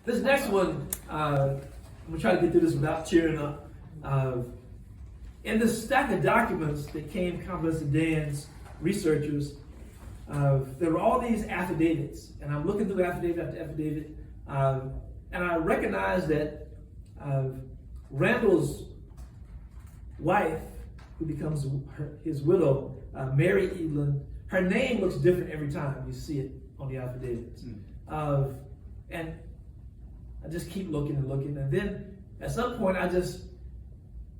This next one, I'm gonna try to get through this without cheering up. In the stack of documents that came confidence to Dan's researchers, there were all these affidavits, and I'm looking through affidavit after affidavit, and I recognized that Randall's wife, who becomes his widow, Mary Evelyn, her name looks different every time you see it on the affidavits. And I just keep looking and looking, and then at some point I just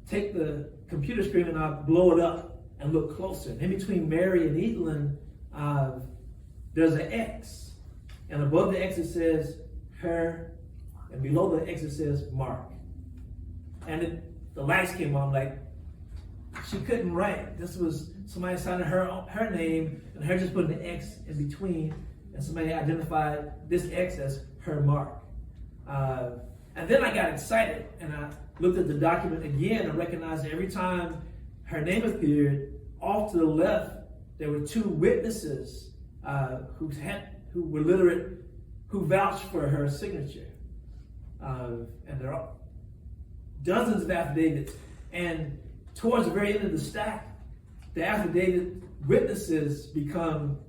take the computer screen and I blow it up and look closer. And in between Mary and Evelyn, there's an X, and above the X it says her, and below the X it says Mark. And the lights came on, like she couldn't write. This was somebody signing her name, and her just putting the X in between, and somebody identified this X as her Mark. And then I got excited, and I looked at the document again and recognized that every time her name appeared, off to the left, there were two witnesses who were literate, who vouched for her signature. And there are dozens of affidavits. And towards the very end of the stack, the affidavit witnesses become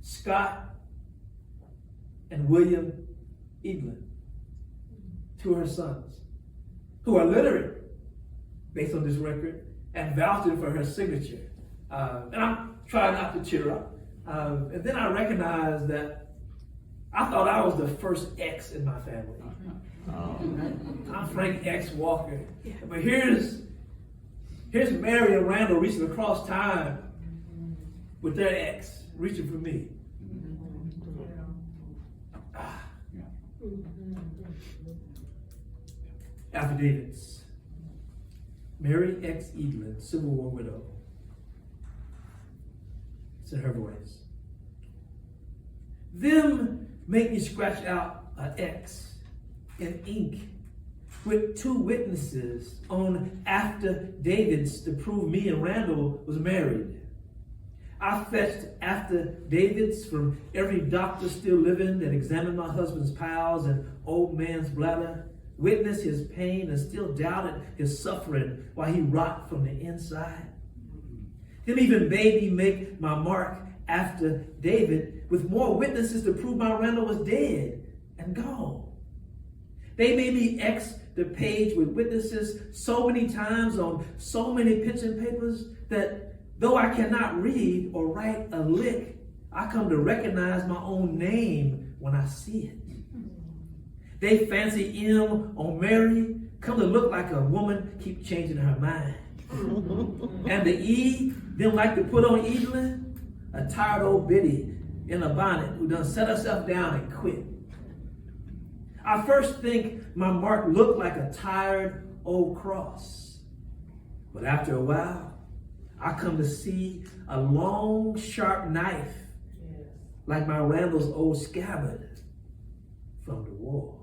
Scott and William Evelyn, two of her sons, who are literate based on this record and vouching for her signature. And I'm trying not to cheer up. And then I recognized that I thought I was the first X in my family. I'm Frank X. Walker. But here's Mary and Randall reaching across time with their X, reaching for me. Affidavits. Mary X. Evelyn, Civil War widow. It's in her voice. Them make me scratch out an X in ink with two witnesses on affidavits to prove me and Randall was married. I fetched affidavits from every doctor still living that examined my husband's piles and old man's bladder, witnessed his pain and still doubted his suffering while he rotted from the inside. Them even made me make my Mark affidavit with more witnesses to prove my Randall was dead and gone. They made me X the page with witnesses so many times on so many pension papers that though I cannot read or write a lick, I come to recognize my own name when I see it. They fancy M on Mary, come to look like a woman, keep changing her mind. And the E, them like to put on Evelyn, a tired old biddy in a bonnet who done set herself down and quit. I first think my Mark looked like a tired old cross. But after a while, I come to see a long, sharp knife, like my Randall's old scabbard from the war.